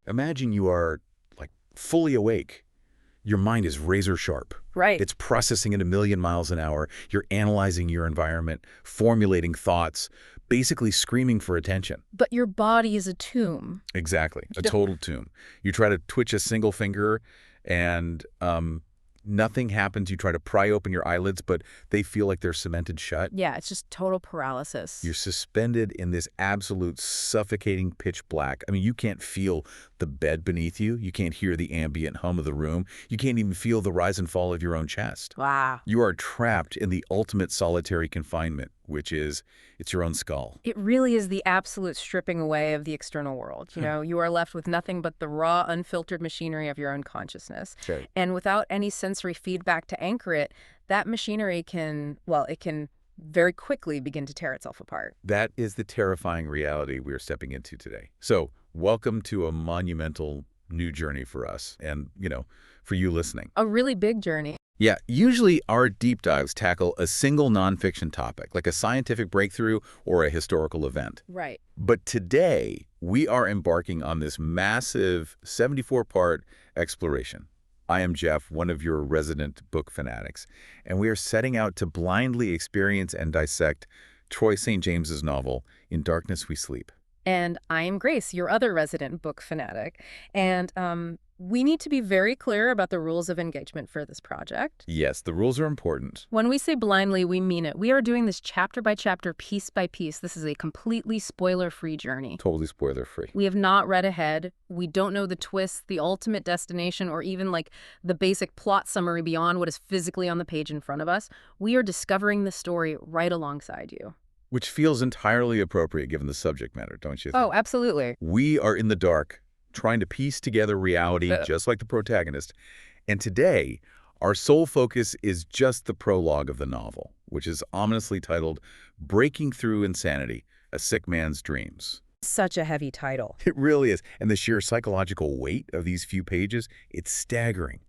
Imagine you are, like, fully awake. Your mind is razor sharp. Right. It's processing at a million miles an hour. You're analyzing your environment, formulating thoughts, basically screaming for attention. But your body is a tomb. Exactly. A total tomb. You try to twitch a single finger and nothing happens. You try to pry open your eyelids, but they feel like they're cemented shut. Yeah, it's just total paralysis. You're suspended in this absolute suffocating pitch black. I mean, you can't feel the bed beneath you. You can't hear the ambient hum of the room. You can't even feel the rise and fall of your own chest. Wow. You are trapped in the ultimate solitary confinement, which is, it's your own skull. It really is the absolute stripping away of the external world. You are left with nothing but the raw, unfiltered machinery of your own consciousness. Okay. And without any sensory feedback to anchor it, that machinery can very quickly begin to tear itself apart. That is the terrifying reality we are stepping into today. So, welcome to a monumental new journey for us and, for you listening. A really big journey. Yeah, usually our deep dives tackle a single nonfiction topic, like a scientific breakthrough or a historical event. Right. But today, we are embarking on this massive 74-part exploration. I am Jeff, one of your resident book fanatics, and we are setting out to blindly experience and dissect Troy St. James's novel, In Darkness We Sleep. And I am Grace, your other resident book fanatic. And we need to be very clear about the rules of engagement for this project. Yes, the rules are important. When we say blindly, we mean it. We are doing this chapter by chapter, piece by piece. This is a completely spoiler-free journey. Totally spoiler-free. We have not read ahead. We don't know the twists, the ultimate destination, or even the basic plot summary beyond what is physically on the page in front of us. We are discovering the story right alongside you. Which feels entirely appropriate given the subject matter, don't you think? Oh, absolutely. We are in the dark, trying to piece together reality just like the protagonist. And today, our sole focus is just the prologue of the novel, which is ominously titled Breaking Through Insanity, A Sick Man's Dreams. Such a heavy title. It really is. And the sheer psychological weight of these few pages, it's staggering.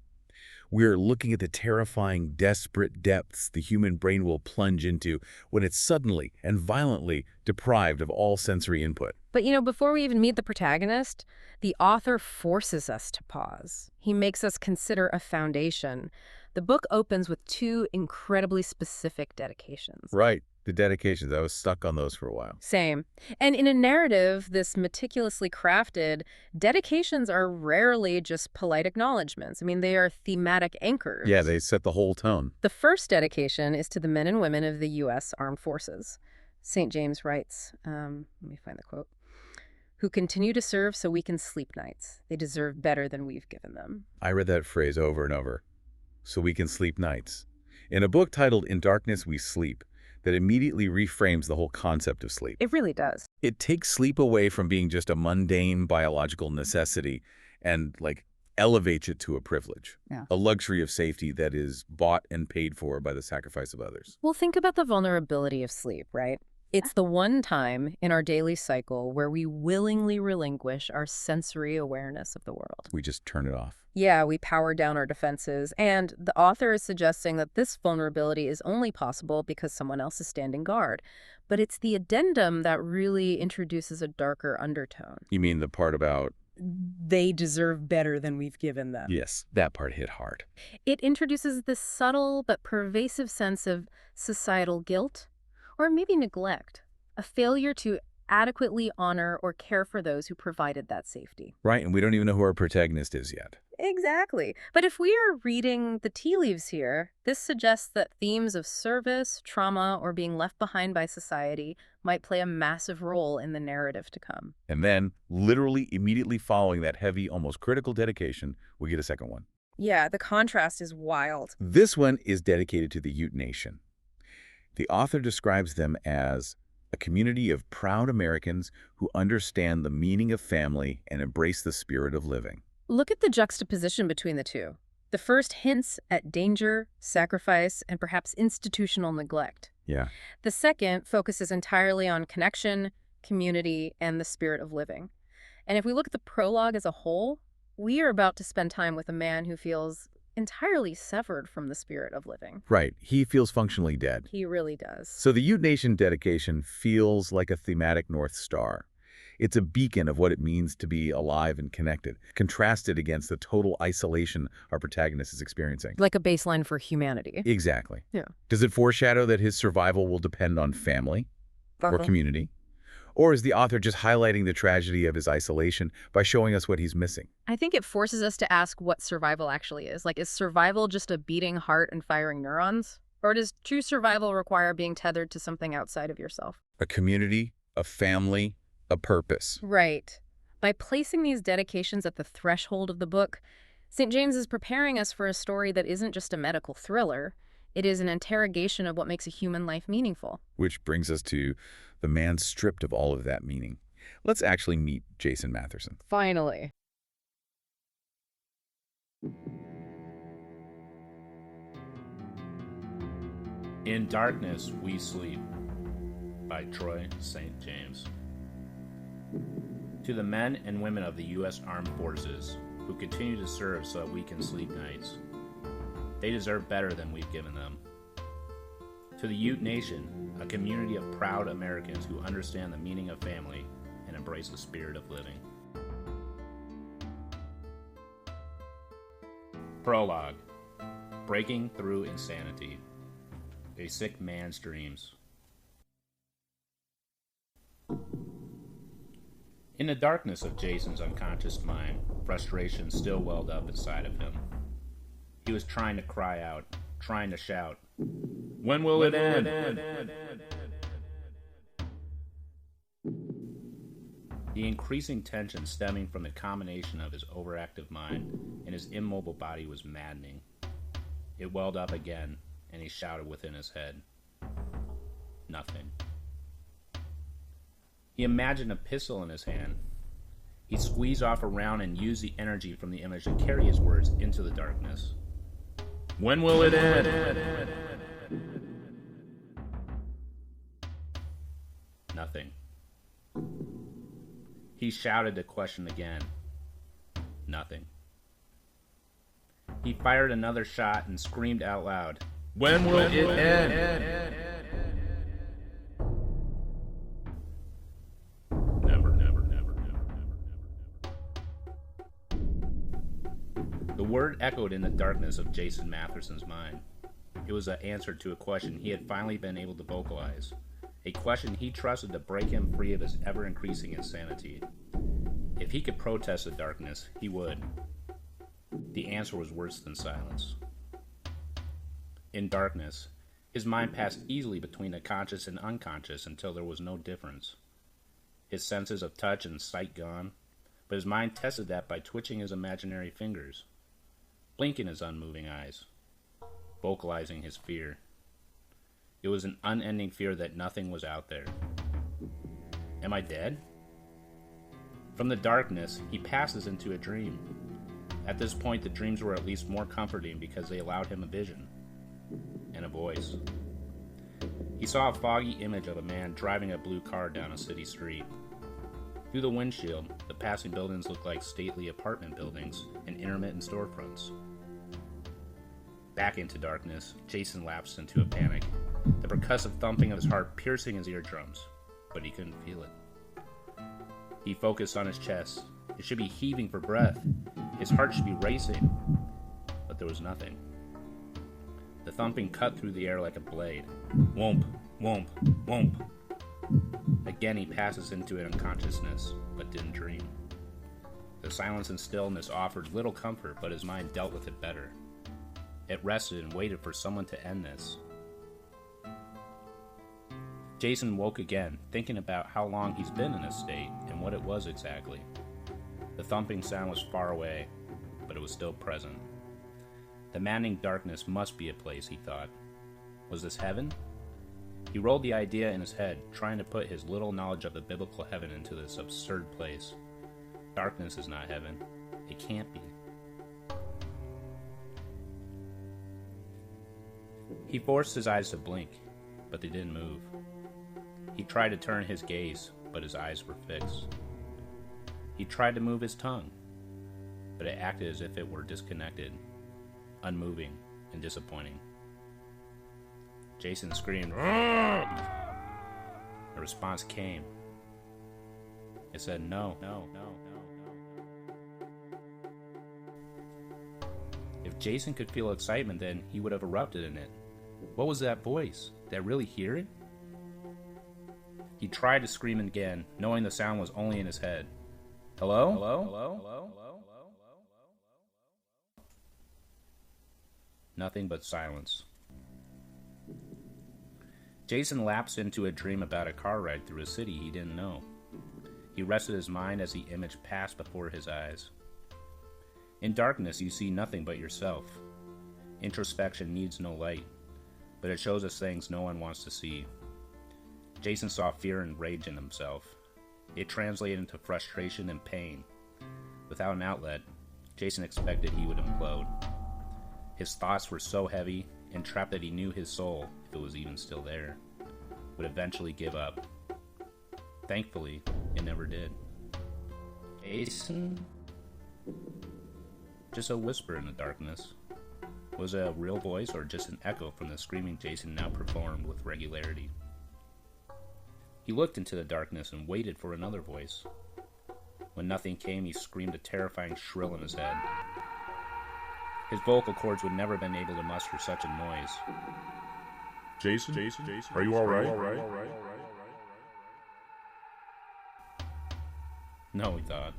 We're looking at the terrifying, desperate depths the human brain will plunge into when it's suddenly and violently deprived of all sensory input. But before we even meet the protagonist, the author forces us to pause. He makes us consider a foundation. The book opens with two incredibly specific dedications. Right. The dedications. I was stuck on those for a while. Same. And in a narrative this meticulously crafted, dedications are rarely just polite acknowledgments. I mean, they are thematic anchors. Yeah, they set the whole tone. The first dedication is to the men and women of the U.S. Armed Forces. St. James writes, let me find the quote, "Who continue to serve so we can sleep nights. They deserve better than we've given them." I read that phrase over and over. So we can sleep nights. In a book titled In Darkness We Sleep, that immediately reframes the whole concept of sleep. It really does. It takes sleep away from being just a mundane biological necessity and, elevates it to a privilege, a luxury of safety that is bought and paid for by the sacrifice of others. Well, think about the vulnerability of sleep, right? It's the one time in our daily cycle where we willingly relinquish our sensory awareness of the world. We just turn it off. Yeah, we power down our defenses, and the author is suggesting that this vulnerability is only possible because someone else is standing guard. But it's the addendum that really introduces a darker undertone. You mean the part about... They deserve better than we've given them. Yes, that part hit hard. It introduces this subtle but pervasive sense of societal guilt, or maybe neglect, a failure to adequately honor or care for those who provided that safety. Right, and we don't even know who our protagonist is yet. Exactly. But if we are reading the tea leaves here, this suggests that themes of service, trauma, or being left behind by society might play a massive role in the narrative to come. And then, literally immediately following that heavy, almost critical dedication, we get a second one. Yeah, the contrast is wild. This one is dedicated to the Ute Nation. The author describes them as a community of proud Americans who understand the meaning of family and embrace the spirit of living. Look at the juxtaposition between the two. The first hints at danger, sacrifice, and perhaps institutional neglect. Yeah. The second focuses entirely on connection, community, and the spirit of living. And if we look at the prologue as a whole, we are about to spend time with a man who feels entirely severed from the spirit of living. Right. He feels functionally dead. He really does. So the Ute Nation dedication feels like a thematic North Star. It's a beacon of what it means to be alive and connected, contrasted against the total isolation our protagonist is experiencing. Like a baseline for humanity. Exactly. Yeah. Does it foreshadow that his survival will depend on family or community? Or is the author just highlighting the tragedy of his isolation by showing us what he's missing? I think it forces us to ask what survival actually is. Like, is survival just a beating heart and firing neurons? Or does true survival require being tethered to something outside of yourself? A community, a family, a purpose. Right. By placing these dedications at the threshold of the book, StJames is preparing us for a story that isn't just a medical thriller. It is an interrogation of what makes a human life meaningful. Which brings us to the man stripped of all of that meaning. Let's actually meet Jason Matherson. Finally. In Darkness We Sleep by Troy St. James. To the men and women of the U.S. Armed Forces who continue to serve so that we can sleep nights, they deserve better than we've given them. To the Ute Nation, a community of proud Americans who understand the meaning of family and embrace the spirit of living. Prologue. Breaking through insanity. A sick man's dreams. In the darkness of Jason's unconscious mind, frustration still welled up inside of him. He was trying to cry out, trying to shout, "When will it end?" The increasing tension stemming from the combination of his overactive mind and his immobile body was maddening. It welled up again, and he shouted within his head. Nothing. He imagined a pistol in his hand. He squeezed off a round and used the energy from the image to carry his words into the darkness. "When will it end?" Nothing. He shouted the question again. Nothing. He fired another shot and screamed out loud, "When will it end?" Never, never, never, never, never, never. The word echoed in the darkness of Jason Matherson's mind. It was an answer to a question he had finally been able to vocalize. A question he trusted to break him free of his ever-increasing insanity. If he could protest the darkness, he would. The answer was worse than silence. In darkness, his mind passed easily between the conscious and unconscious until there was no difference. His senses of touch and sight gone, but his mind tested that by twitching his imaginary fingers, blinking his unmoving eyes, vocalizing his fear. It was an unending fear that nothing was out there. Am I dead? From the darkness, he passes into a dream. At this point, the dreams were at least more comforting because they allowed him a vision and a voice. He saw a foggy image of a man driving a blue car down a city street. Through the windshield, the passing buildings looked like stately apartment buildings and intermittent storefronts. Back into darkness, Jason lapsed into a panic, the percussive thumping of his heart piercing his eardrums, but he couldn't feel it. He focused on his chest. It should be heaving for breath. His heart should be racing, but there was nothing. The thumping cut through the air like a blade. Whomp, whomp, whomp. Again he passes into unconsciousness, but didn't dream. The silence and stillness offered little comfort, but his mind dealt with it better. It rested and waited for someone to end this. Jason woke again, thinking about how long he's been in this state and what it was exactly. The thumping sound was far away, but it was still present. The maddening darkness must be a place, he thought. Was this heaven? He rolled the idea in his head, trying to put his little knowledge of the biblical heaven into this absurd place. Darkness is not heaven. It can't be. He forced his eyes to blink, but they didn't move. He tried to turn his gaze, but his eyes were fixed. He tried to move his tongue, but it acted as if it were disconnected, unmoving, and disappointing. Jason screamed, "Rrrr!" A response came. It said, "No, no, no, no, no." If Jason could feel excitement then, he would have erupted in it. What was that voice? Did I really hear it? He tried to scream again, knowing the sound was only in his head. Hello? Hello? Hello? Hello? Hello? Hello? Nothing but silence. Jason lapsed into a dream about a car ride through a city he didn't know. He rested his mind as the image passed before his eyes. In darkness, you see nothing but yourself. Introspection needs no light, but it shows us things no one wants to see. Jason saw fear and rage in himself. It translated into frustration and pain. Without an outlet, Jason expected he would implode. His thoughts were so heavy and trapped that he knew his soul, if it was even still there, would eventually give up. Thankfully, it never did. Jason? Just a whisper in the darkness. Was it a real voice or just an echo from the screaming Jason now performed with regularity? He looked into the darkness and waited for another voice. When nothing came, he screamed a terrifying shrill in his head. His vocal cords would never have been able to muster such a noise. Jason, are you all right? No, he thought.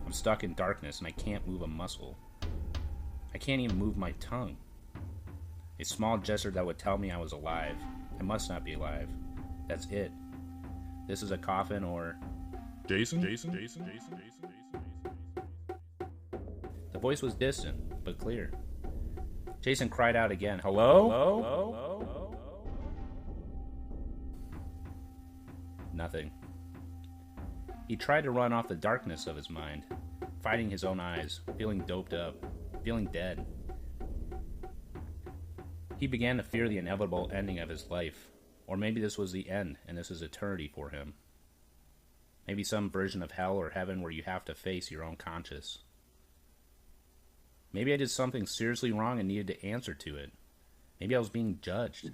I'm stuck in darkness and I can't move a muscle. I can't even move my tongue. A small gesture that would tell me I was alive. I must not be alive. That's it. This is a coffin or... Jason? The voice was distant, but clear. Jason cried out again, "Hello? Hello? Nothing. He tried to run off the darkness of his mind, fighting his own eyes, feeling doped up, feeling dead. He began to fear the inevitable ending of his life, or maybe this was the end and this is eternity for him. Maybe some version of hell or heaven where you have to face your own conscience. Maybe I did something seriously wrong and needed to answer to it. Maybe I was being judged.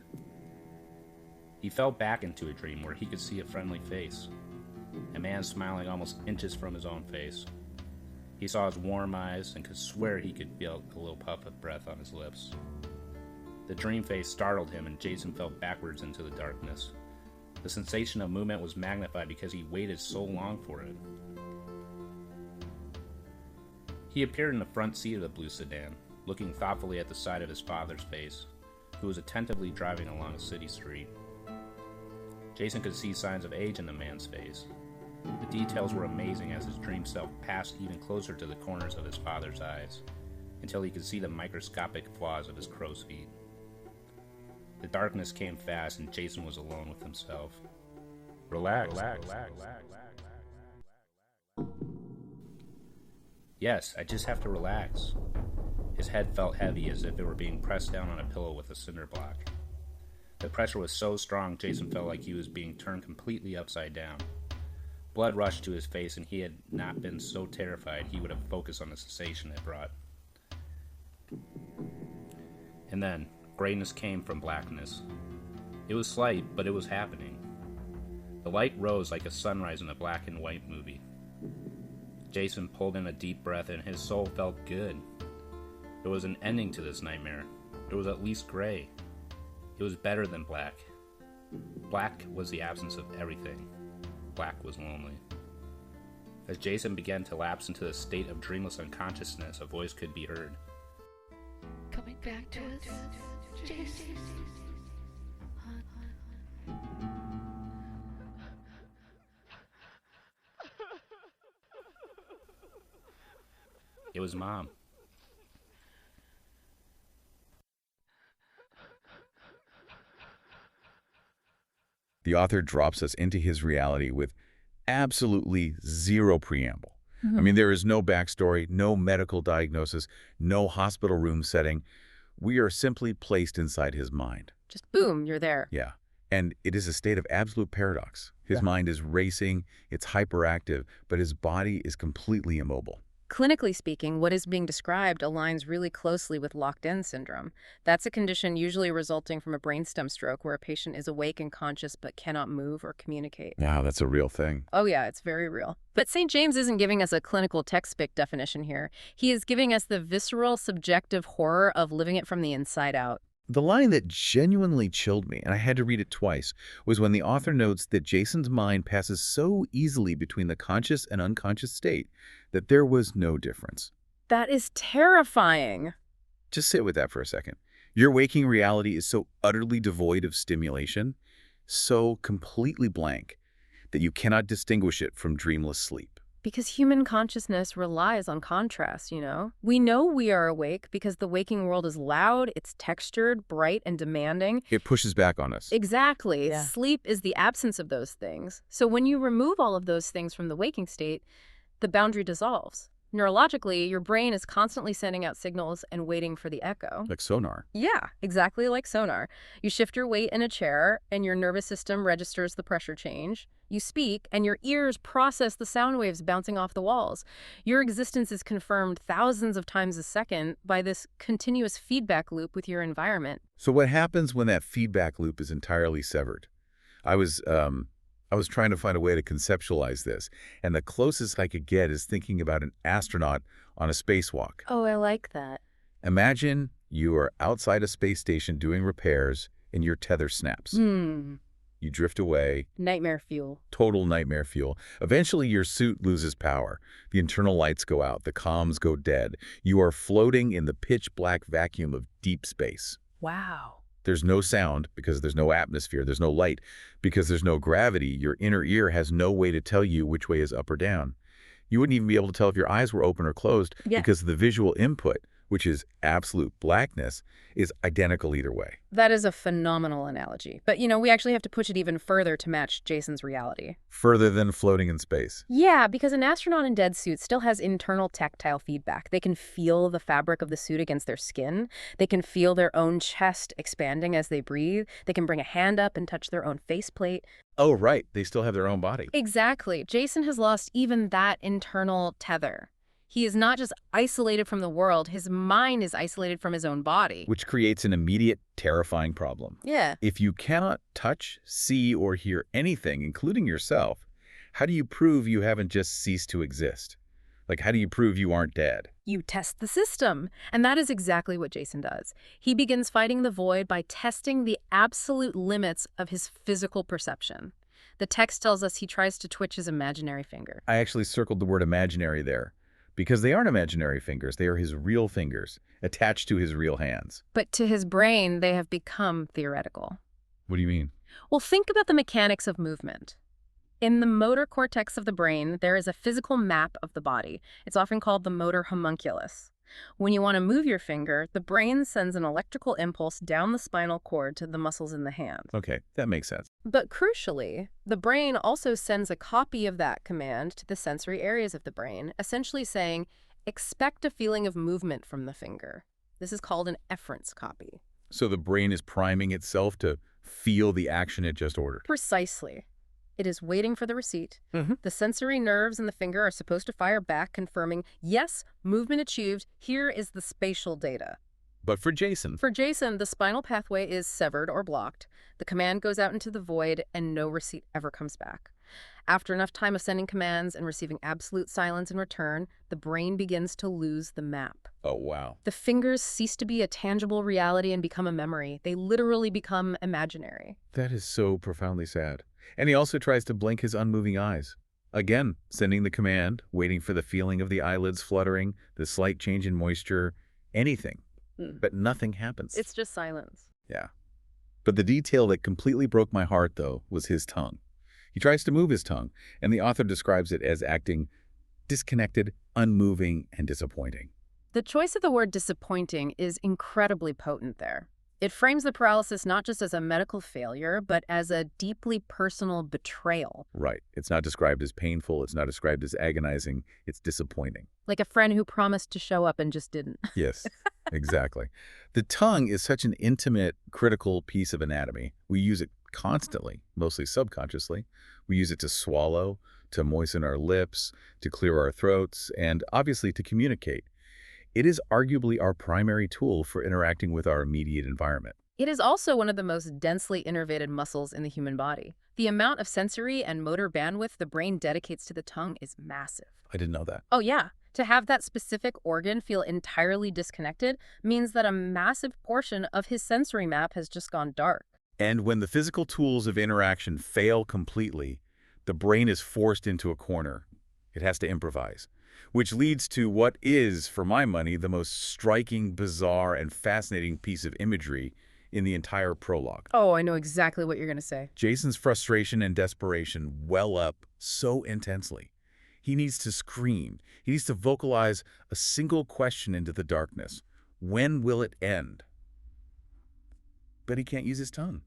He fell back into a dream where he could see a friendly face. A man smiling almost inches from his own face. He saw his warm eyes and could swear he could feel a little puff of breath on his lips. The dream face startled him and Jason fell backwards into the darkness. The sensation of movement was magnified because he waited so long for it. He appeared in the front seat of the blue sedan, looking thoughtfully at the side of his father's face, who was attentively driving along a city street. Jason could see signs of age in the man's face. The details were amazing as his dream self passed even closer to the corners of his father's eyes, until he could see the microscopic flaws of his crow's feet. The darkness came fast and Jason was alone with himself. Relax. Yes, I just have to relax. His head felt heavy as if it were being pressed down on a pillow with a cinder block. The pressure was so strong Jason felt like he was being turned completely upside down. Blood rushed to his face and he had not been so terrified he would have focused on the sensation it brought. And then, grayness came from blackness. It was slight, but it was happening. The light rose like a sunrise in a black and white movie. Jason pulled in a deep breath and his soul felt good. There was an ending to this nightmare. There was at least gray. It was better than black. Black was the absence of everything. Black was lonely. As Jason began to lapse into the state of dreamless unconsciousness, a voice could be heard. Coming back to us, Jason. It was Mom. The author drops us into his reality with absolutely zero preamble. I mean, there is no backstory, no medical diagnosis, no hospital room setting. We are simply placed inside his mind. Just boom, you're there. Yeah. And it is a state of absolute paradox. His mind is racing, it's hyperactive, but his body is completely immobile. Clinically speaking, what is being described aligns really closely with locked-in syndrome. That's a condition usually resulting from a brainstem stroke where a patient is awake and conscious but cannot move or communicate. Yeah, that's a real thing. Oh yeah, it's very real. But StJames isn't giving us a clinical textbook definition here. He is giving us the visceral, subjective horror of living it from the inside out. The line that genuinely chilled me, and I had to read it twice, was when the author notes that Jason's mind passes so easily between the conscious and unconscious state that there was no difference. That is terrifying. Just sit with that for a second. Your waking reality is so utterly devoid of stimulation, so completely blank, that you cannot distinguish it from dreamless sleep. Because human consciousness relies on contrast, you know? We know we are awake because the waking world is loud, it's textured, bright, and demanding. It pushes back on us. Exactly. Yeah. Sleep is the absence of those things. So when you remove all of those things from the waking state, the boundary dissolves. Neurologically, your brain is constantly sending out signals and waiting for the echo. Like sonar. Yeah, exactly like sonar. You shift your weight in a chair, and your nervous system registers the pressure change. You speak, and your ears process the sound waves bouncing off the walls. Your existence is confirmed thousands of times a second by this continuous feedback loop with your environment. So what happens when that feedback loop is entirely severed? I was trying to find a way to conceptualize this, and the closest I could get is thinking about an astronaut on a spacewalk. Oh, I like that. Imagine you are outside a space station doing repairs, and your tether snaps. You drift away. Nightmare fuel. Total nightmare fuel. Eventually, your suit loses power. The internal lights go out. The comms go dead. You are floating in the pitch-black vacuum of deep space. Wow. There's no sound because there's no atmosphere. There's no light because there's no gravity. Your inner ear has no way to tell you which way is up or down. You wouldn't even be able to tell if your eyes were open or closed because the visual input, which is absolute blackness, is identical either way. That is a phenomenal analogy. But, you know, we actually have to push it even further to match Jason's reality. Further than floating in space. Yeah, because an astronaut in dead suit still has internal tactile feedback. They can feel the fabric of the suit against their skin. They can feel their own chest expanding as they breathe. They can bring a hand up and touch their own faceplate. Oh, right. They still have their own body. Exactly. Jason has lost even that internal tether. He is not just isolated from the world, his mind is isolated from his own body. Which creates an immediate, terrifying problem. Yeah. If you cannot touch, see, or hear anything, including yourself, how do you prove you haven't just ceased to exist? Like, how do you prove you aren't dead? You test the system. And that is exactly what Jason does. He begins fighting the void by testing the absolute limits of his physical perception. The text tells us he tries to twitch his imaginary finger. I actually circled the word imaginary there. Because they aren't imaginary fingers, they are his real fingers, attached to his real hands. But to his brain, they have become theoretical. What do you mean? Well, think about the mechanics of movement. In the motor cortex of the brain, there is a physical map of the body. It's often called the motor homunculus. When you want to move your finger, the brain sends an electrical impulse down the spinal cord to the muscles in the hand. Okay, that makes sense. But crucially, the brain also sends a copy of that command to the sensory areas of the brain, essentially saying, expect a feeling of movement from the finger. This is called an efference copy. So the brain is priming itself to feel the action it just ordered. Precisely. It is waiting for the receipt. The sensory nerves in the finger are supposed to fire back, confirming, yes, movement achieved. Here is the spatial data. But for Jason, For Jason, the spinal pathway is severed or blocked. The command goes out into the void, and no receipt ever comes back. After enough time of sending commands and receiving absolute silence in return, the brain begins to lose the map. oh wow. The fingers cease to be a tangible reality and become a memory. They literally become imaginary. That is so profoundly sad. And he also tries to blink his unmoving eyes. Again, sending the command, waiting for the feeling of the eyelids fluttering, the slight change in moisture, anything. But nothing happens. It's just silence. Yeah. But the detail that completely broke my heart, though, was his tongue. He tries to move his tongue, and the author describes it as acting disconnected, unmoving, and disappointing. The choice of the word disappointing is incredibly potent there. It frames the paralysis not just as a medical failure, but as a deeply personal betrayal. Right. It's not described as painful. It's not described as agonizing. It's disappointing. Like a friend who promised to show up and just didn't. Yes, exactly. The tongue is such an intimate, critical piece of anatomy. We use it constantly, mostly subconsciously. We use it to swallow, to moisten our lips, to clear our throats, and obviously to communicate. It is arguably our primary tool for interacting with our immediate environment. It is also one of the most densely innervated muscles in the human body. The amount of sensory and motor bandwidth the brain dedicates to the tongue is massive. I didn't know that. Oh yeah, to have that specific organ feel entirely disconnected means that a massive portion of his sensory map has just gone dark. And when the physical tools of interaction fail completely, the brain is forced into a corner. It has to improvise, which leads to what is, for my money, the most striking, bizarre, and fascinating piece of imagery in the entire prologue. Oh, I know exactly what you're going to say. Jason's frustration and desperation well up so intensely. He needs to scream. He needs to vocalize a single question into the darkness. When will it end? But he can't use his tongue.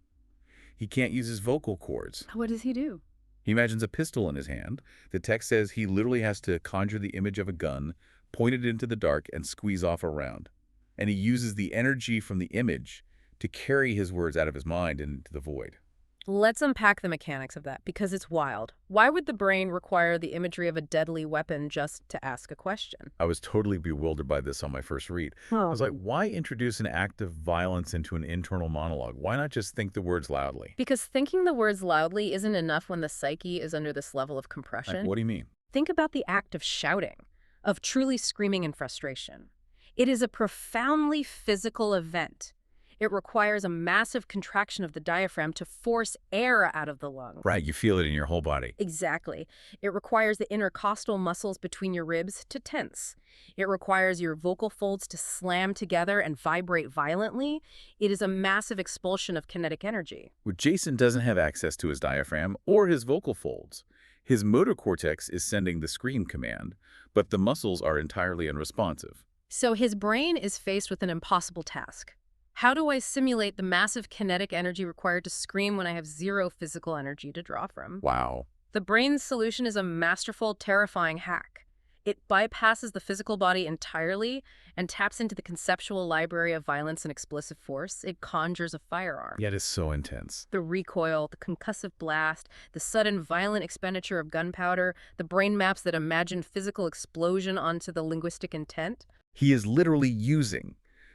He can't use his vocal cords. What does he do? He imagines a pistol in his hand. The text says he literally has to conjure the image of a gun, point it into the dark, and squeeze off a round. And he uses the energy from the image to carry his words out of his mind and into the void. Let's unpack the mechanics of that, because it's wild. Why would the brain require the imagery of a deadly weapon just to ask a question? I was totally bewildered by this on my first read. I was like, why introduce an act of violence into an internal monologue? Why not just think the words loudly? Because thinking the words loudly isn't enough when the psyche is under this level of Like, compression. what do you mean? Think about the act of shouting, of truly screaming in frustration. It is a profoundly physical event. It requires a massive contraction of the diaphragm to force air out of the lung. Right, you feel it in your whole body. Exactly. It requires the intercostal muscles between your ribs to tense. It requires your vocal folds to slam together and vibrate violently. It is a massive expulsion of kinetic energy. Well, Jason doesn't have access to his diaphragm or his vocal folds. His motor cortex is sending the scream command, but the muscles are entirely unresponsive. So his brain is faced with an impossible task. How do I simulate the massive kinetic energy required to scream when I have zero physical energy to draw from? Wow. The brain's solution is a masterful, terrifying hack. It bypasses the physical body entirely and taps into the conceptual library of violence and explosive force. It conjures a firearm. Yet it's so intense. The recoil, the concussive blast, the sudden violent expenditure of gunpowder, the brain maps that imagine physical explosion onto the linguistic intent. He is literally using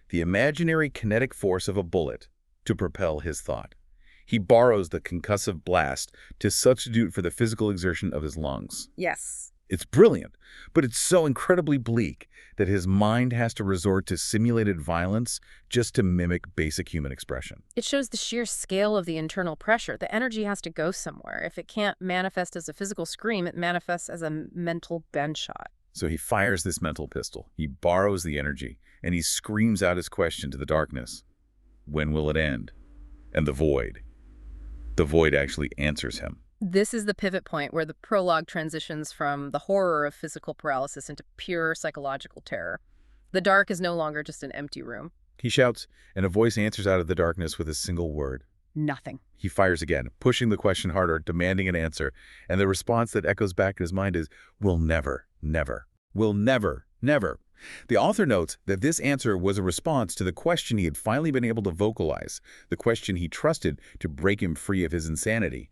the imaginary kinetic force of a bullet to propel his thought. He borrows the concussive blast to substitute for the physical exertion of his lungs. Yes. It's brilliant, but it's so incredibly bleak that his mind has to resort to simulated violence just to mimic basic human expression. It shows the sheer scale of the internal pressure. The energy has to go somewhere. If it can't manifest as a physical scream, it manifests as a mental gunshot. So he fires this mental pistol. He borrows the energy, and he screams out his question to the darkness. When will it end? And the void. The void actually answers him. This is the pivot point where the prologue transitions from the horror of physical paralysis into pure psychological terror. The dark is no longer just an empty room. He shouts, and a voice answers out of the darkness with a single word. Nothing. He fires again, pushing the question harder, demanding an answer, and the response that echoes back in his mind is, "We'll never, never. We'll never, never." The author notes that this answer was a response to the question he had finally been able to vocalize, the question he trusted to break him free of his insanity.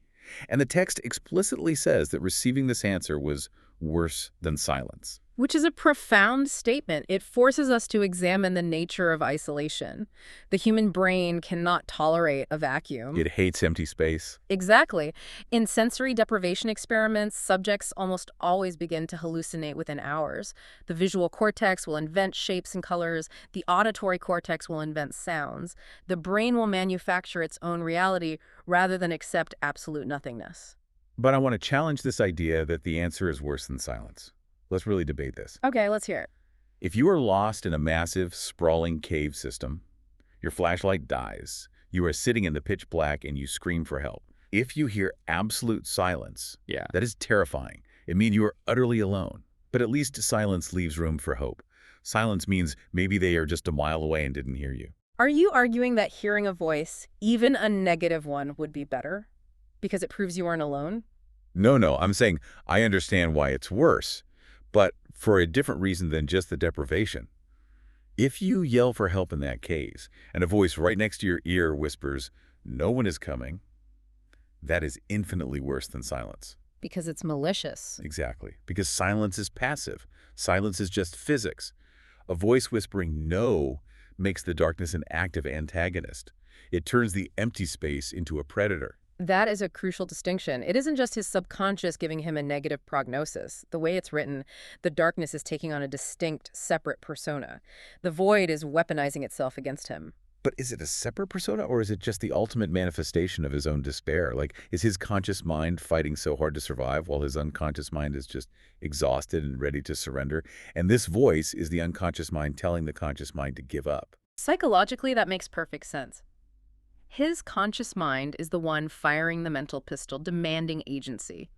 And the text explicitly says that receiving this answer was worse than silence. Which is a profound statement. It forces us to examine the nature of isolation. The human brain cannot tolerate a vacuum. It hates empty space. Exactly. In sensory deprivation experiments, subjects almost always begin to hallucinate within hours. The visual cortex will invent shapes and colors. The auditory cortex will invent sounds. The brain will manufacture its own reality rather than accept absolute nothingness. But I want to challenge this idea that the answer is worse than silence. Let's really debate this. Okay, let's hear it. If you are lost in a massive, sprawling cave system, your flashlight dies, you are sitting in the pitch black and you scream for help. If you hear absolute silence, that is terrifying. It means you are utterly alone. But at least silence leaves room for hope. Silence means maybe they are just a mile away and didn't hear you. Are you arguing that hearing a voice, even a negative one, would be better? Because it proves you aren't alone? No, I'm saying I understand why it's worse, but for a different reason than just the deprivation. If you yell for help in that case, and a voice right next to your ear whispers, "No one is coming," that is infinitely worse than silence. Because it's malicious. Exactly. Because silence is passive. Silence is just physics. A voice whispering "no" makes the darkness an active antagonist. It turns the empty space into a predator. That is a crucial distinction. It isn't just his subconscious giving him a negative prognosis. The way it's written, the darkness is taking on a distinct, separate persona. The void is weaponizing itself against him. But is it a separate persona, or is it just the ultimate manifestation of his own despair? Like, is his conscious mind fighting so hard to survive while his unconscious mind is just exhausted and ready to surrender? And this voice is the unconscious mind telling the conscious mind to give up. Psychologically, that makes perfect sense. His conscious mind is the one firing the mental pistol, demanding agency.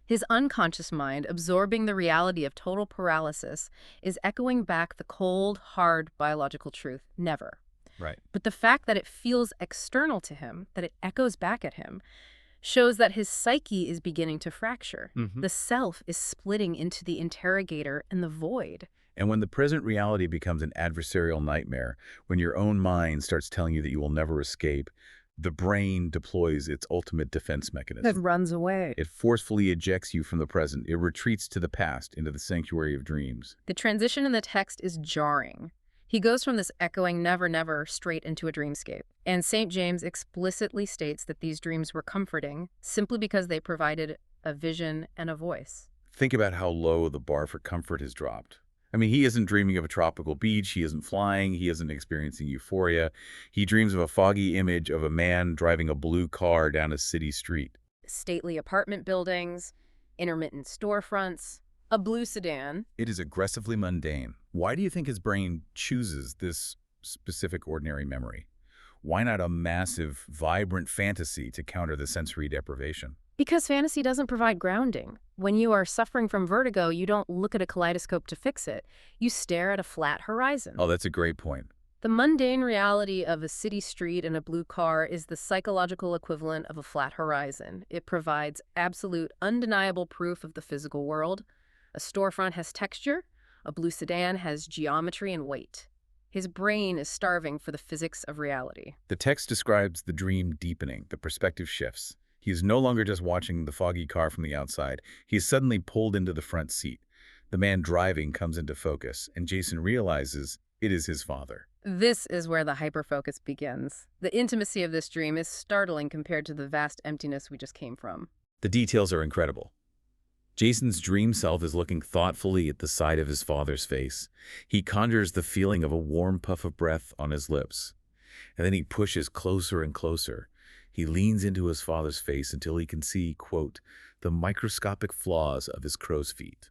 His unconscious mind, absorbing the reality of total paralysis, is echoing back the cold, hard biological truth, never. Right. But the fact that it feels external to him, that it echoes back at him, shows that his psyche is beginning to fracture. The self is splitting into the interrogator and the void. And when the present reality becomes an adversarial nightmare, when your own mind starts telling you that you will never escape, the brain deploys its ultimate defense mechanism. It runs away. It forcefully ejects you from the present. It retreats to the past, into the sanctuary of dreams. The transition in the text is jarring. He goes from this echoing never, never straight into a dreamscape. And StJames explicitly states that these dreams were comforting simply because they provided a vision and a voice. Think about how low the bar for comfort has dropped. I mean, he isn't dreaming of a tropical beach, he isn't flying, he isn't experiencing euphoria. He dreams of a foggy image of a man driving a blue car down a city street. Stately apartment buildings, intermittent storefronts, a blue sedan. It is aggressively mundane. Why do you think his brain chooses this specific ordinary memory? Why not a massive, vibrant fantasy to counter the sensory deprivation? Because fantasy doesn't provide grounding. When you are suffering from vertigo, you don't look at a kaleidoscope to fix it. You stare at a flat horizon. Oh, that's a great point. The mundane reality of a city street and a blue car is the psychological equivalent of a flat horizon. It provides absolute, undeniable proof of the physical world. A storefront has texture. A blue sedan has geometry and weight. His brain is starving for the physics of reality. The text describes the dream deepening, the perspective shifts. He is no longer just watching the foggy car from the outside. He is suddenly pulled into the front seat. The man driving comes into focus, and Jason realizes it is his father. This is where the hyperfocus begins. The intimacy of this dream is startling compared to the vast emptiness we just came from. The details are incredible. Jason's dream self is looking thoughtfully at the side of his father's face. He conjures the feeling of a warm puff of breath on his lips. And then he pushes closer and closer. He leans into his father's face until he can see, quote, the microscopic flaws of his crow's feet.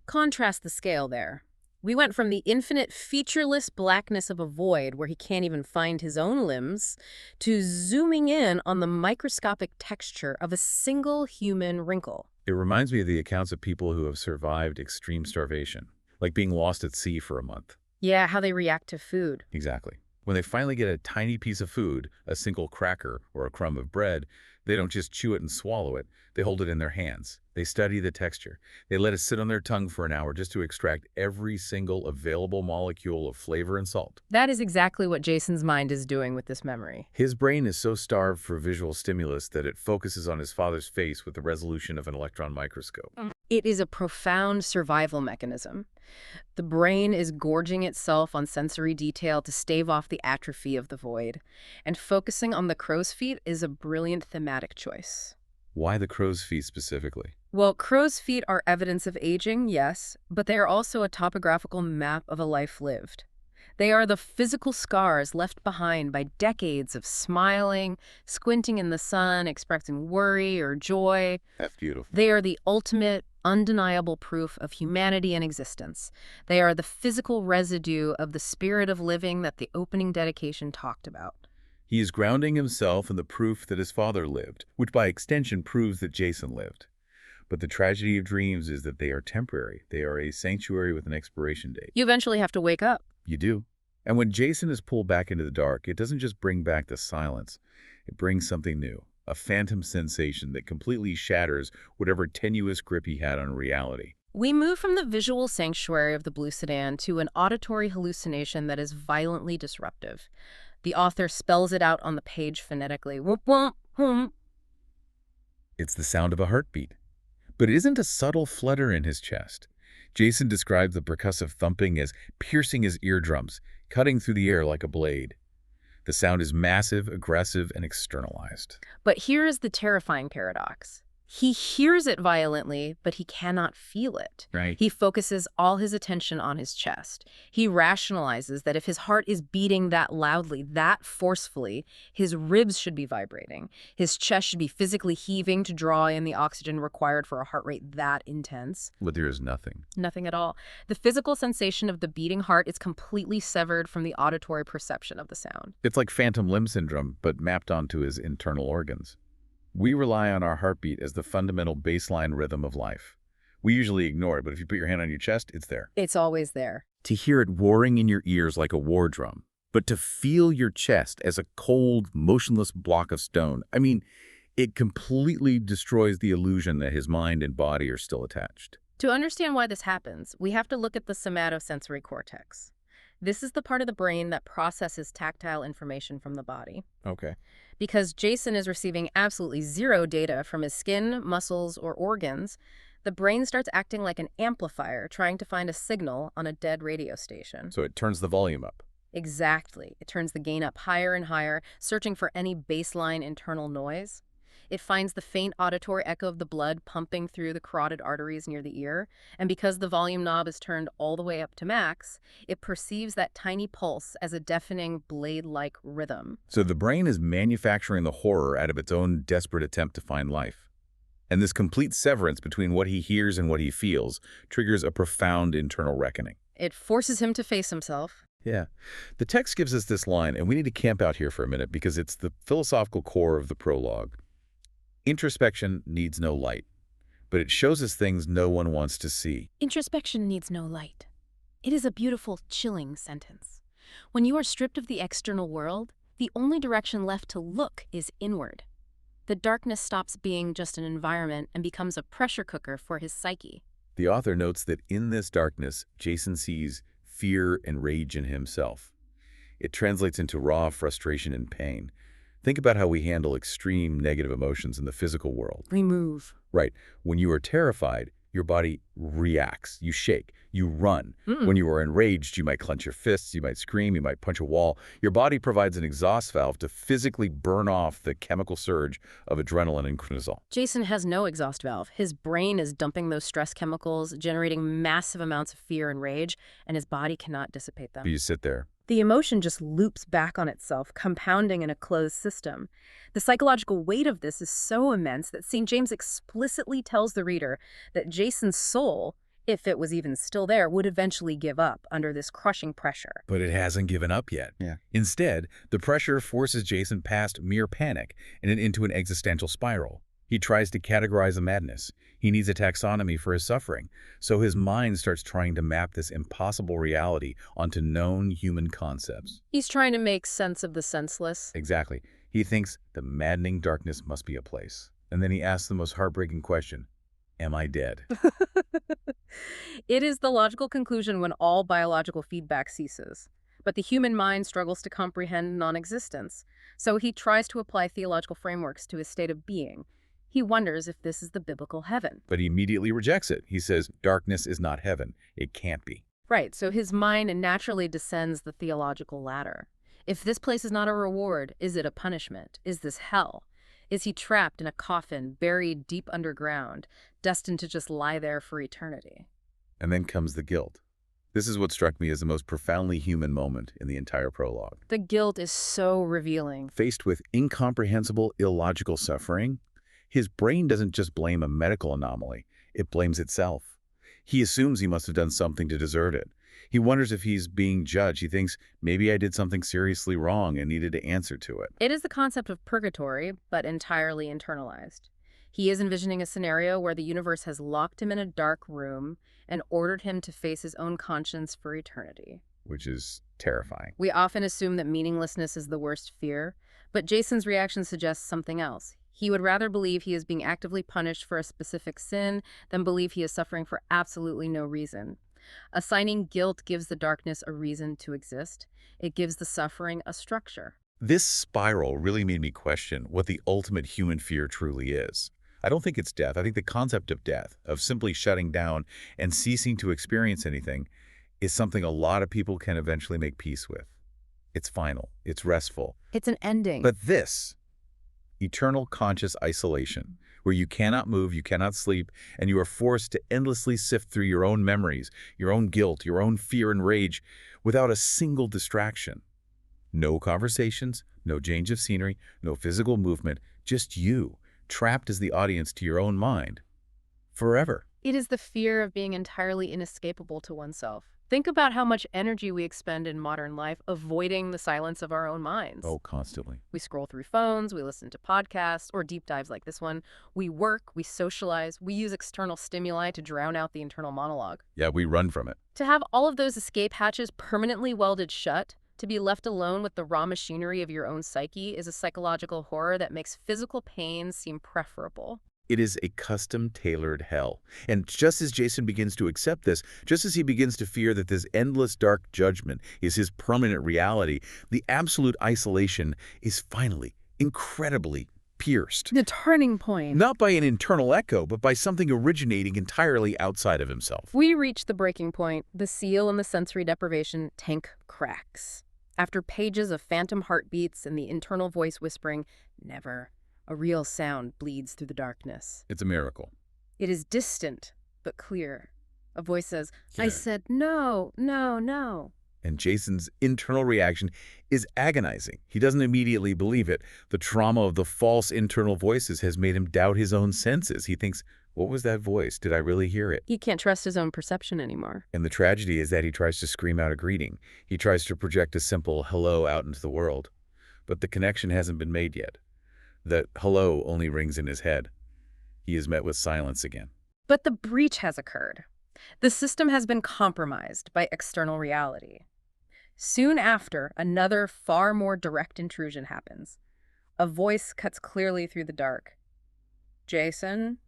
Contrast the scale there. We went from the infinite, featureless blackness of a void where he can't even find his own limbs, to zooming in on the microscopic texture of a single human wrinkle. It reminds me of the accounts of people who have survived extreme starvation, like being lost at sea for a month. Yeah, how they react to food. Exactly. When they finally get a tiny piece of food, a single cracker or a crumb of bread, they don't just chew it and swallow it. They hold it in their hands. They study the texture. They let it sit on their tongue for an hour just to extract every single available molecule of flavor and salt. That is exactly what Jason's mind is doing with this memory. His brain is so starved for visual stimulus that it focuses on his father's face with the resolution of an electron microscope. It is a profound survival mechanism. The brain is gorging itself on sensory detail to stave off the atrophy of the void, and focusing on the crow's feet is a brilliant thematic choice. Why the crow's feet specifically? Well, crow's feet are evidence of aging, yes, but they are also a topographical map of a life lived. They are the physical scars left behind by decades of smiling, squinting in the sun, expressing worry or joy. That's beautiful. They are the ultimate, undeniable proof of humanity and existence. They are the physical residue of the spirit of living that the opening dedication talked about. He is grounding himself in the proof that his father lived, which by extension proves that Jason lived. But the tragedy of dreams is that they are temporary. They are a sanctuary with an expiration date. You eventually have to wake up. You do. And when Jason is pulled back into the dark, it doesn't just bring back the silence. It brings something new, a phantom sensation that completely shatters whatever tenuous grip he had on reality. We move from the visual sanctuary of the blue sedan to an auditory hallucination that is violently disruptive. The author spells it out on the page phonetically. Whoop, whoop, whoop. It's the sound of a heartbeat. But it isn't a subtle flutter in his chest. Jason describes the percussive thumping as piercing his eardrums, cutting through the air like a blade. The sound is massive, aggressive, and externalized. But here is the terrifying paradox. He hears it violently, but he cannot feel it. Right. He focuses all his attention on his chest. He rationalizes that if his heart is beating that loudly, that forcefully, his ribs should be vibrating. His chest should be physically heaving to draw in the oxygen required for a heart rate that intense. But there is nothing. Nothing at all. The physical sensation of the beating heart is completely severed from the auditory perception of the sound. It's like phantom limb syndrome, but mapped onto his internal organs. We rely on our heartbeat as the fundamental baseline rhythm of life. We usually ignore it, but if you put your hand on your chest, it's there. It's always there. To hear it roaring in your ears like a war drum, but to feel your chest as a cold, motionless block of stone, it completely destroys the illusion that his mind and body are still attached. To understand why this happens, we have to look at the somatosensory cortex. This is the part of the brain that processes tactile information from the body. Okay. Because Jason is receiving absolutely zero data from his skin, muscles, or organs, the brain starts acting like an amplifier trying to find a signal on a dead radio station. So it turns the volume up. Exactly. It turns the gain up higher and higher, searching for any baseline internal noise. It finds the faint auditory echo of the blood pumping through the carotid arteries near the ear, and because the volume knob is turned all the way up to max, it perceives that tiny pulse as a deafening blade-like rhythm. So the brain is manufacturing the horror out of its own desperate attempt to find life. And this complete severance between what he hears and what he feels triggers a profound internal reckoning. It forces him to face himself. Yeah. The text gives us this line, and we need to camp out here for a minute because it's the philosophical core of the prologue. Introspection needs no light, but it shows us things no one wants to see. Introspection needs no light. It is a beautiful, chilling sentence. When you are stripped of the external world, the only direction left to look is inward. The darkness stops being just an environment and becomes a pressure cooker for his psyche. The author notes that in this darkness, Jason sees fear and rage in himself. It translates into raw frustration and pain. Think about how we handle extreme negative emotions in the physical world. Remove. Right. When you are terrified, your body reacts. You shake. You run. When you are enraged, you might clench your fists, you might scream, you might punch a wall. Your body provides an exhaust valve to physically burn off the chemical surge of adrenaline and cortisol. Jason has no exhaust valve. His brain is dumping those stress chemicals, generating massive amounts of fear and rage, and his body cannot dissipate them. But you sit there. The emotion just loops back on itself, compounding in a closed system. The psychological weight of this is so immense that StJames explicitly tells the reader that Jason's soul, if it was even still there, would eventually give up under this crushing pressure. But it hasn't given up yet. Instead, the pressure forces Jason past mere panic and into an existential spiral. He tries to categorize the madness. He needs a taxonomy for his suffering. So his mind starts trying to map this impossible reality onto known human concepts. He's trying to make sense of the senseless. Exactly. He thinks the maddening darkness must be a place. And then he asks the most heartbreaking question, am I dead? It is the logical conclusion when all biological feedback ceases. But the human mind struggles to comprehend non-existence. So he tries to apply theological frameworks to his state of being. He wonders if this is the biblical heaven. But he immediately rejects it. He says, darkness is not heaven. It can't be. Right, so his mind naturally descends the theological ladder. If this place is not a reward, is it a punishment? Is this hell? Is he trapped in a coffin, buried deep underground, destined to just lie there for eternity? And then comes the guilt. This is what struck me as the most profoundly human moment in the entire prologue. The guilt is so revealing. Faced with incomprehensible, illogical suffering, his brain doesn't just blame a medical anomaly, it blames itself. He assumes he must have done something to deserve it. He wonders if he's being judged. He thinks, maybe I did something seriously wrong and needed to answer to it. It is the concept of purgatory, but entirely internalized. He is envisioning a scenario where the universe has locked him in a dark room and ordered him to face his own conscience for eternity. which is terrifying. We often assume that meaninglessness is the worst fear, but Jason's reaction suggests something else. He would rather believe he is being actively punished for a specific sin than believe he is suffering for absolutely no reason. Assigning guilt gives the darkness a reason to exist. It gives the suffering a structure. This spiral really made me question what the ultimate human fear truly is. I don't think it's death. I think the concept of death, of simply shutting down and ceasing to experience anything, is something a lot of people can eventually make peace with. It's final. It's restful. It's an ending. But this, eternal conscious isolation, where you cannot move, you cannot sleep, and you are forced to endlessly sift through your own memories, your own guilt, your own fear and rage, without a single distraction. No conversations, no change of scenery, no physical movement, just you, trapped as the audience to your own mind. Forever. It is the fear of being entirely inescapable to oneself. Think about how much energy we expend in modern life avoiding the silence of our own minds. Oh, constantly. We scroll through phones, we listen to podcasts or deep dives like this one. We work, we socialize, we use external stimuli to drown out the internal monologue. Yeah, we run from it. To have all of those escape hatches permanently welded shut, to be left alone with the raw machinery of your own psyche, is a psychological horror that makes physical pain seem preferable. It is a custom-tailored hell. And just as Jason begins to accept this, just as he begins to fear that this endless dark judgment is his permanent reality, the absolute isolation is finally, incredibly pierced. The turning point. Not by an internal echo, but by something originating entirely outside of himself. We reach the breaking point. The seal and the sensory deprivation tank cracks. After pages of phantom heartbeats and the internal voice whispering, "Never," a real sound bleeds through the darkness. It's a miracle. It is distant, but clear. A voice says, Yeah. "I said no, no, no." And Jason's internal reaction is agonizing. He doesn't immediately believe it. The trauma of the false internal voices has made him doubt his own senses. He thinks, what was that voice? Did I really hear it? He can't trust his own perception anymore. And the tragedy is that he tries to scream out a greeting. He tries to project a simple hello out into the world. But the connection hasn't been made yet. That hello only rings in his head. He is met with silence again. But the breach has occurred. The system has been compromised by external reality. Soon after, another far more direct intrusion happens. A voice cuts clearly through the dark. "Jason?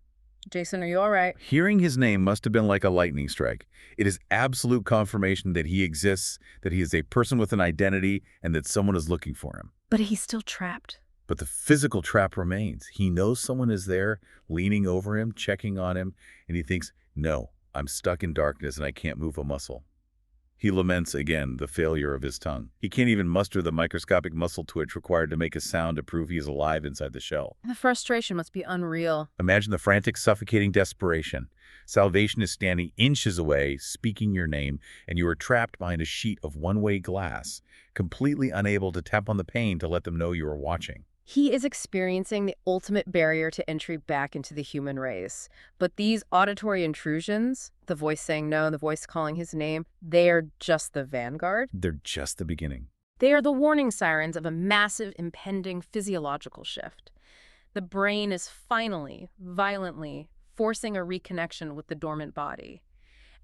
Jason, are you all right?" Hearing his name must have been like a lightning strike. It is absolute confirmation that he exists, that he is a person with an identity, and that someone is looking for him. But he's still trapped. But the physical trap remains. He knows someone is there, leaning over him, checking on him, and he thinks, no, I'm stuck in darkness and I can't move a muscle. He laments again the failure of his tongue. He can't even muster the microscopic muscle twitch required to make a sound to prove he is alive inside the shell. The frustration must be unreal. Imagine the frantic, suffocating desperation. Salvation is standing inches away, speaking your name, and you are trapped behind a sheet of one-way glass, completely unable to tap on the pane to let them know you are watching. He is experiencing the ultimate barrier to entry back into the human race. But these auditory intrusions, the voice saying no, the voice calling his name, they are just the vanguard. They're just the beginning. They are the warning sirens of a massive impending physiological shift. The brain is finally, violently, forcing a reconnection with the dormant body.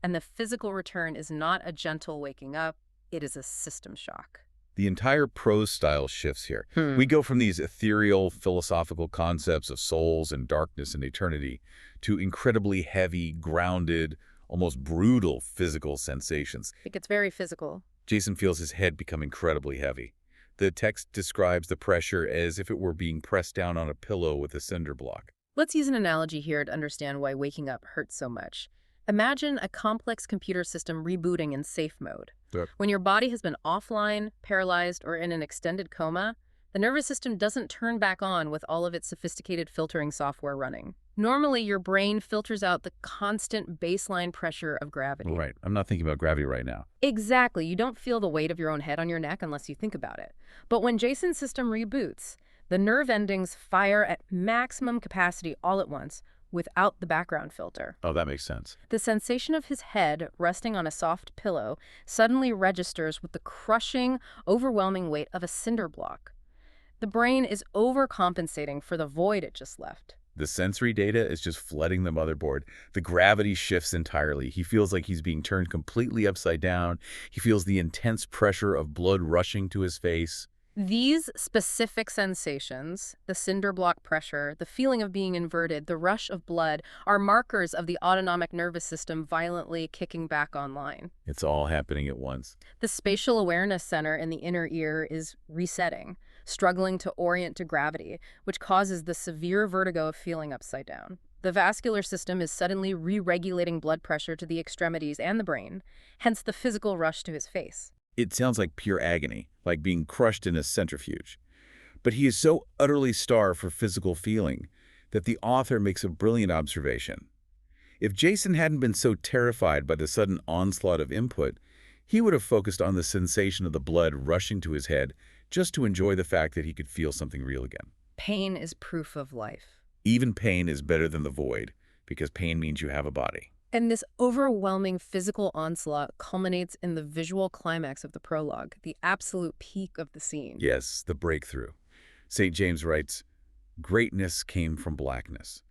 And the physical return is not a gentle waking up, it is a system shock. The entire prose style shifts here. We go from these ethereal, philosophical concepts of souls and darkness and eternity to incredibly heavy, grounded, almost brutal physical sensations. It gets very physical. Jason feels his head become incredibly heavy. The text describes the pressure as if it were being pressed down on a pillow with a cinder block. Let's use an analogy here to understand why waking up hurts so much. Imagine a complex computer system rebooting in safe mode. Yep. When your body has been offline, paralyzed, or in an extended coma, the nervous system doesn't turn back on with all of its sophisticated filtering software running. Normally, your brain filters out the constant baseline pressure of gravity. Right. I'm not thinking about gravity right now. Exactly. You don't feel the weight of your own head on your neck unless you think about it. But when Jason's system reboots, the nerve endings fire at maximum capacity all at once, without the background filter. Oh, that makes sense. The sensation of his head resting on a soft pillow suddenly registers with the crushing, overwhelming weight of a cinder block. The brain is overcompensating for the void it just left. The sensory data is just flooding the motherboard. The gravity shifts entirely. He feels like he's being turned completely upside down. He feels the intense pressure of blood rushing to his face. These specific sensations, the cinder block pressure, the feeling of being inverted, the rush of blood, are markers of the autonomic nervous system violently kicking back online. It's all happening at once. The spatial awareness center in the inner ear is resetting, struggling to orient to gravity, which causes the severe vertigo of feeling upside down. The vascular system is suddenly re-regulating blood pressure to the extremities and the brain, hence the physical rush to his face. It sounds like pure agony, like being crushed in a centrifuge. But he is so utterly starved for physical feeling that the author makes a brilliant observation. If Jason hadn't been so terrified by the sudden onslaught of input, he would have focused on the sensation of the blood rushing to his head just to enjoy the fact that he could feel something real again. Pain is proof of life. Even pain is better than the void, because pain means you have a body. And this overwhelming physical onslaught culminates in the visual climax of the prologue, the absolute peak of the scene. Yes, the breakthrough. StJames writes, "Greatness came from blackness."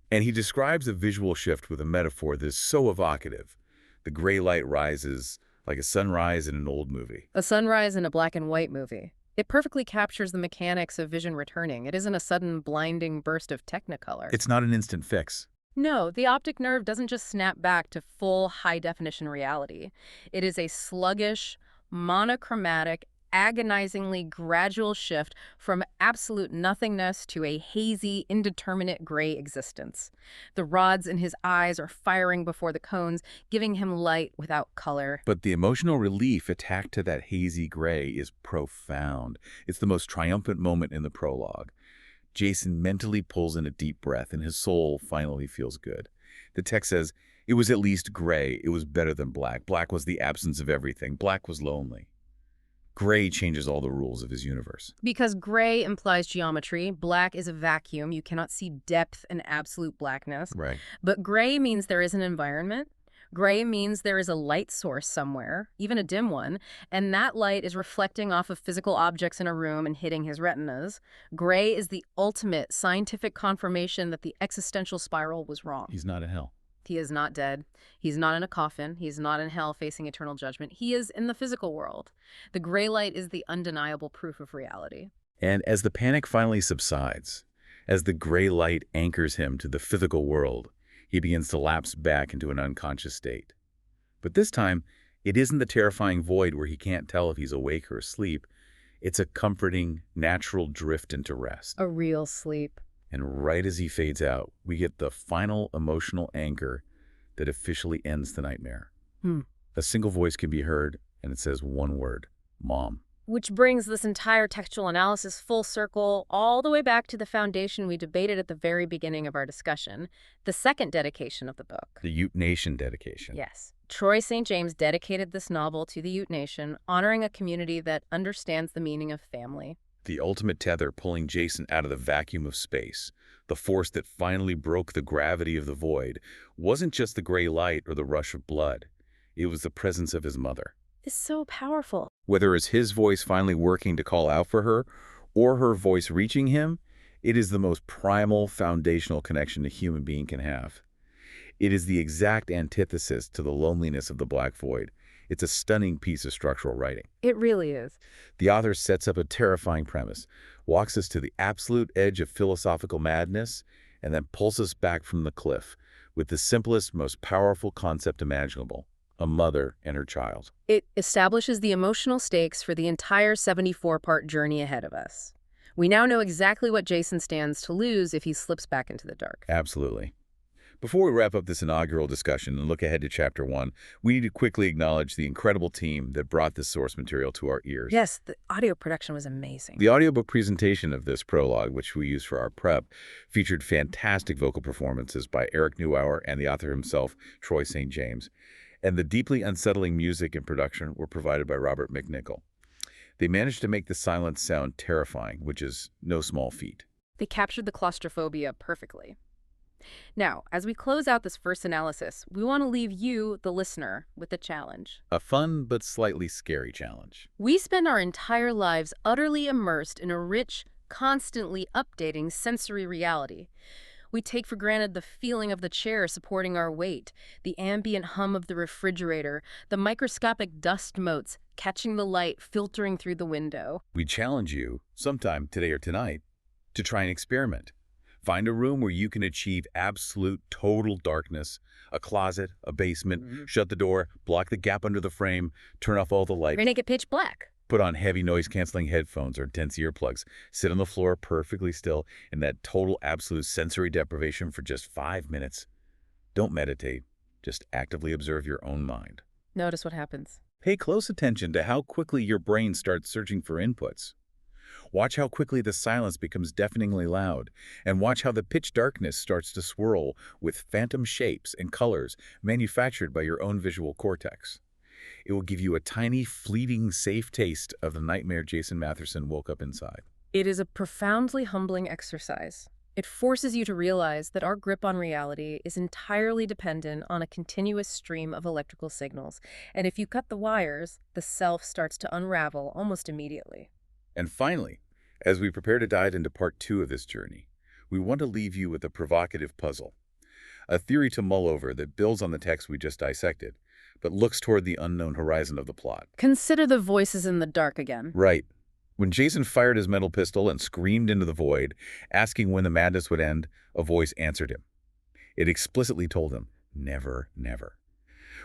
And he describes a visual shift with a metaphor that is so evocative. The gray light rises like a sunrise in an old movie. A sunrise in a black and white movie. It perfectly captures the mechanics of vision returning. It isn't a sudden blinding burst of technicolor. It's not an instant fix. No, the optic nerve doesn't just snap back to full high-definition reality. It is a sluggish, monochromatic, agonizingly gradual shift from absolute nothingness to a hazy, indeterminate gray existence. The rods in his eyes are firing before the cones, giving him light without color. But the emotional relief attached to that hazy gray is profound. It's the most triumphant moment in the prologue. Jason mentally pulls in a deep breath, and his soul finally feels good. The text says, "It was at least gray. It was better than black. Black was the absence of everything. Black was lonely." Gray changes all the rules of his universe. Because gray implies geometry, black is a vacuum. You cannot see depth in absolute blackness. Right. But gray means there is an environment. Gray means there is a light source somewhere, even a dim one, and that light is reflecting off of physical objects in a room and hitting his retinas. Gray is the ultimate scientific confirmation that the existential spiral was wrong. He's not in hell. He is not dead. He's not in a coffin. He's not in hell facing eternal judgment. He is in the physical world. The gray light is the undeniable proof of reality. And as the panic finally subsides, as the gray light anchors him to the physical world, he begins to lapse back into an unconscious state. But this time, it isn't the terrifying void where he can't tell if he's awake or asleep. It's a comforting, natural drift into rest. A real sleep. And right as he fades out, we get the final emotional anchor that officially ends the nightmare. A single voice can be heard, and it says one word: Mom. Which brings this entire textual analysis full circle all the way back to the foundation we debated at the very beginning of our discussion, the second dedication of the book. The Ute Nation dedication. Yes. Troy St. James dedicated this novel to the Ute Nation, honoring a community that understands the meaning of family. The ultimate tether pulling Jason out of the vacuum of space, the force that finally broke the gravity of the void, wasn't just the gray light or the rush of blood. It was the presence of his mother. It's so powerful. Whether it's his voice finally working to call out for her, or her voice reaching him, it is the most primal, foundational connection a human being can have. It is the exact antithesis to the loneliness of the black void. It's a stunning piece of structural writing. It really is. The author sets up a terrifying premise, walks us to the absolute edge of philosophical madness, and then pulls us back from the cliff with the simplest, most powerful concept imaginable: a mother and her child. It establishes the emotional stakes for the entire 74-part journey ahead of us. We now know exactly what Jason stands to lose if he slips back into the dark. Absolutely. Before we wrap up this inaugural discussion and look ahead to Chapter 1, we need to quickly acknowledge the incredible team that brought this source material to our ears. Yes, the audio production was amazing. The audiobook presentation of this prologue, which we used for our prep, featured fantastic vocal performances by Eric Neubauer and the author himself, Troy St. James. And the deeply unsettling music and production were provided by Robert McNichol. They managed to make the silence sound terrifying, which is no small feat. They captured the claustrophobia perfectly. Now, as we close out this first analysis, we want to leave you, the listener, with a challenge. A fun but slightly scary challenge. We spend our entire lives utterly immersed in a rich, constantly updating sensory reality. We take for granted the feeling of the chair supporting our weight, the ambient hum of the refrigerator, the microscopic dust motes catching the light filtering through the window. We challenge you, sometime today or tonight, to try an experiment. Find a room where you can achieve absolute total darkness, a closet, a basement, shut the door, block the gap under the frame, turn off all the lights. We're gonna make it pitch black. Put on heavy noise-canceling headphones or dense earplugs. Sit on the floor perfectly still in that total absolute sensory deprivation for just 5 minutes. Don't meditate. Just actively observe your own mind. Notice what happens. Pay close attention to how quickly your brain starts searching for inputs. Watch how quickly the silence becomes deafeningly loud, and watch how the pitch darkness starts to swirl with phantom shapes and colors manufactured by your own visual cortex. It will give you a tiny, fleeting, safe taste of the nightmare Jason Matherson woke up inside. It is a profoundly humbling exercise. It forces you to realize that our grip on reality is entirely dependent on a continuous stream of electrical signals, and if you cut the wires, the self starts to unravel almost immediately. And finally, as we prepare to dive into part 2 of this journey, we want to leave you with a provocative puzzle, a theory to mull over that builds on the text we just dissected, but looks toward the unknown horizon of the plot. Consider the voices in the dark again. Right. When Jason fired his metal pistol and screamed into the void, asking when the madness would end, a voice answered him. It explicitly told him, never, never.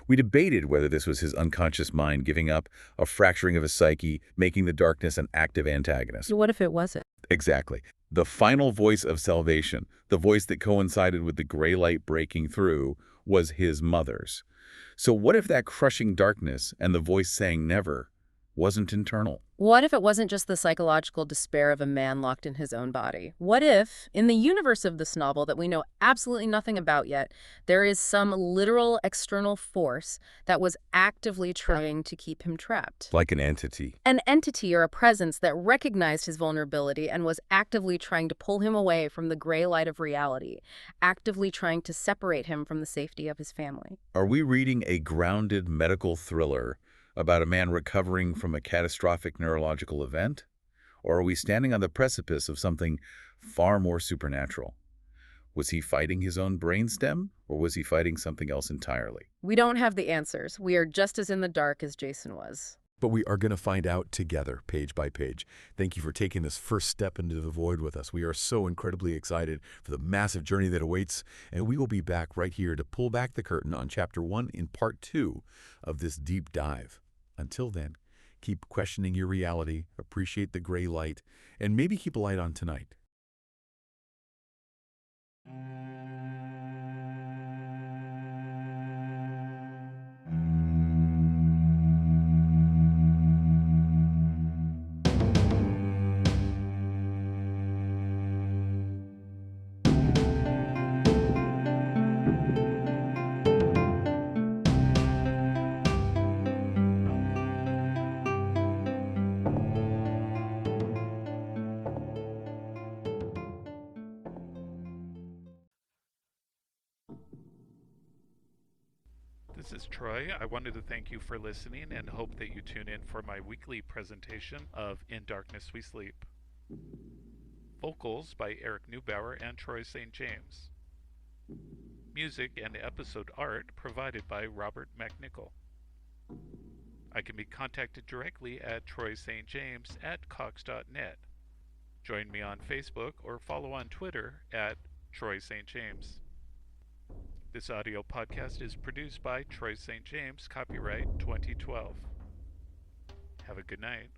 We debated whether this was his unconscious mind giving up, a fracturing of his psyche, making the darkness an active antagonist. What if it wasn't? Exactly. The final voice of salvation, the voice that coincided with the gray light breaking through, was his mother's. So what if that crushing darkness and the voice saying never wasn't internal? What if it wasn't just the psychological despair of a man locked in his own body? What if, in the universe of this novel that we know absolutely nothing about yet, there is some literal external force that was actively trying to keep him trapped? Like an entity. An entity or a presence that recognized his vulnerability and was actively trying to pull him away from the gray light of reality, actively trying to separate him from the safety of his family. Are we reading a grounded medical thriller about a man recovering from a catastrophic neurological event? Or are we standing on the precipice of something far more supernatural? Was he fighting his own brainstem, or was he fighting something else entirely? We don't have the answers. We are just as in the dark as Jason was. But we are going to find out together, page by page. Thank you for taking this first step into the void with us. We are so incredibly excited for the massive journey that awaits, and we will be back right here to pull back the curtain on Chapter 1 in Part 2 of this deep dive. Until then, keep questioning your reality, appreciate the gray light, and maybe keep a light on tonight. This is Troy. I wanted to thank you for listening and hope that you tune in for my weekly presentation of In Darkness We Sleep. Vocals by Eric Neubauer and Troy St. James. Music and episode art provided by Robert McNichol. I can be contacted directly at troystjames@cox.net. Join me on Facebook or follow on Twitter at Troy St. James. This audio podcast is produced by Troy St. James, copyright 2012. Have a good night.